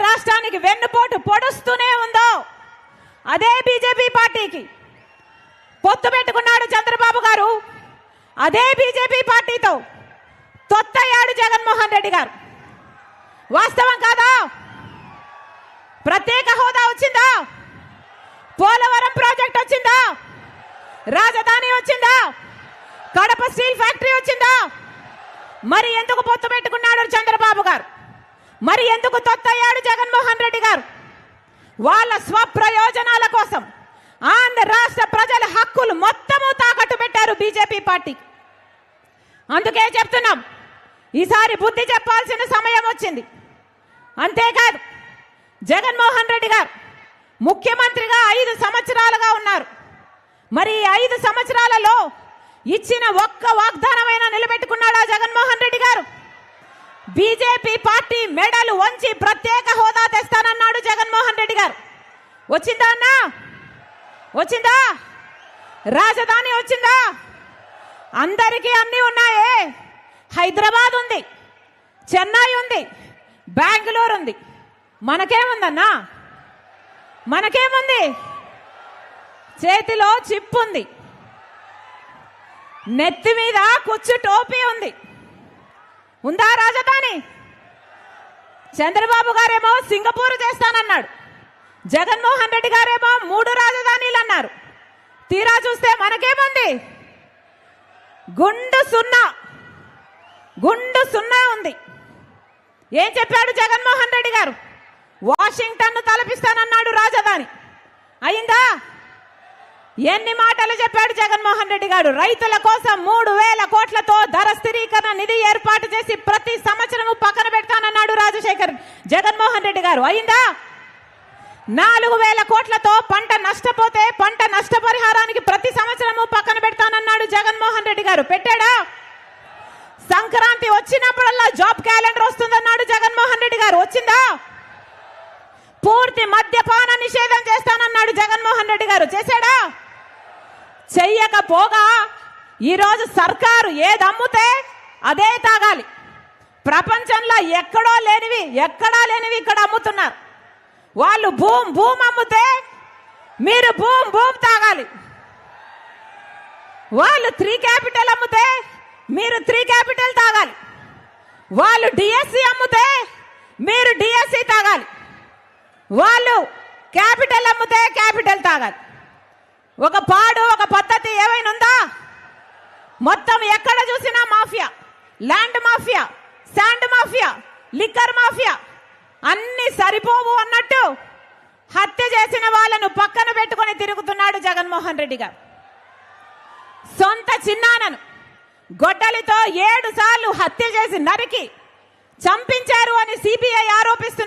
రాష్ట్రానికి వెన్నుపోటు పొడుస్తూనే ఉందో అదే బీజేపీ పార్టీకి పొత్తు పెట్టుకున్నాడు చంద్రబాబు గారు. అదే బీజేపీ పార్టీతో తొత్తయ్యాడు జగన్మోహన్ రెడ్డి గారు. వాస్తవం కాదా? ప్రత్యేక హోదా వచ్చిందా? పోలవరం ప్రాజెక్ట్ వచ్చిందా? రాజధాని వచ్చిందా? కడప స్టీల్ ఫ్యాక్టరీ వచ్చిందా? మరి ఎందుకు పొత్తు పెట్టుకున్నాడు చంద్రబాబు గారు? మరి ఎందుకు తొత్తయ్యాడు జగన్మోహన్ రెడ్డి గారు? వాళ్ళ స్వప్రయోజనాల కోసం ఆంధ్ర రాష్ట్ర ప్రజల హక్కులు మొత్తము తాకట్టు పెట్టారు బీజేపీ పార్టీ. అందుకే చెప్తున్నాం, ఈసారి బుద్ధి చెప్పాల్సిన సమయం వచ్చింది. అంతేకాదు, జగన్మోహన్ రెడ్డి గారు ముఖ్యమంత్రిగా 5 సంవత్సరాలుగా ఉన్నారు. మరి 5 సంవత్సరాలలో ఇచ్చిన ఒక్క వాగ్దానమైన నిలబెట్టుకున్నాడా జగన్మోహన్ రెడ్డి గారు? బీజేపీ పార్టీ మెడలు వంచి ప్రత్యేక హోదా తెస్తానన్నాడు జగన్మోహన్ రెడ్డి గారు. వచ్చిందా అన్నా? వచ్చిందా? రాజధాని వచ్చిందా? అందరికీ అన్నీ ఉన్నాయే. హైదరాబాద్ ఉంది, చెన్నై ఉంది, బెంగళూరు ఉంది. మనకేముందన్నా? మనకేముంది? చేతిలో చిప్ ఉంది, నెత్తి మీద కుచ్చు టోపీ ఉంది. ఉందా రాజధాని? చంద్రబాబు గారేమో సింగపూర్ చేస్తానన్నాడు, జగన్మోహన్ రెడ్డి గారేమో 3 రాజధానీలు అన్నారు. తీరా చూస్తే మనకేముంది? గుండు సున్నా ఉంది. ఏం చెప్పాడు జగన్మోహన్ రెడ్డి గారు? వాషింగ్టన్ తలపిస్తానన్నాడు రాజధాని. అయిందా? ఎన్ని మాటలు చెప్పాడు జగన్మోహన్ రెడ్డి గారు? రైతుల కోసం 3000 కోట్లతో ధర స్థిరీకరణ నిధి ఏర్పాటు చేసి ప్రతి సంవత్సరము పక్కన పెడతానన్నాడు జగన్మోహన్ రెడ్డి గారు. అయిందా? 4000 కోట్లతో పంట నష్టపోతే పంట నష్టపరిహారానికి ప్రతి సంవత్సరము పక్కన పెడతానన్నాడు జగన్మోహన్ రెడ్డి గారు. పెట్టాడా? సంక్రాంతి వచ్చినప్పుడల్లా జాబ్ క్యాలెండర్ వస్తుందన్నాడు జగన్మోహన్ రెడ్డి గారు. వచ్చిందా? పూర్తి మద్యపాన నిషేధం చేస్తానన్నాడు జగన్మోహన్ రెడ్డి గారు. చేశాడా? చెయ్యకపోగా ఈరోజు సర్కారు ఏదమ్ముతే అదే తాగాలి. ప్రపంచంలో ఎక్కడా లేనివి ఇక్కడ అమ్ముతున్నారు. వాళ్ళు భూమ్ అమ్ముతే మీరు భూమ్ తాగాలి. వాళ్ళు 3 క్యాపిటల్ అమ్ముతే మీరు 3 క్యాపిటల్ తాగాలి. వాళ్ళు డిఎస్సి అమ్ముతే మీరు డిఎస్సి తాగాలి. వాళ్ళు క్యాపిటల్ అమ్ముతే క్యాపిటల్ తాగాలి. ఒక పద్ధతి ఏమైనా ఉందా? మొత్తం ఎక్కడ చూసినా mafia, land mafia, sand mafia, liquor mafia. అన్ని సరిపోవు అన్నట్టు హత్య చేసిన వాళ్ళను పక్కన పెట్టుకొని తిరుగుతున్నాడు జగన్మోహన్ రెడ్డి గారు. సొంత చిన్నానను గొడ్డలితో 7 సార్లు హత్య చేసి నరికి చంపించారు అని సిబిఐ ఆరోపిస్తున్నారు.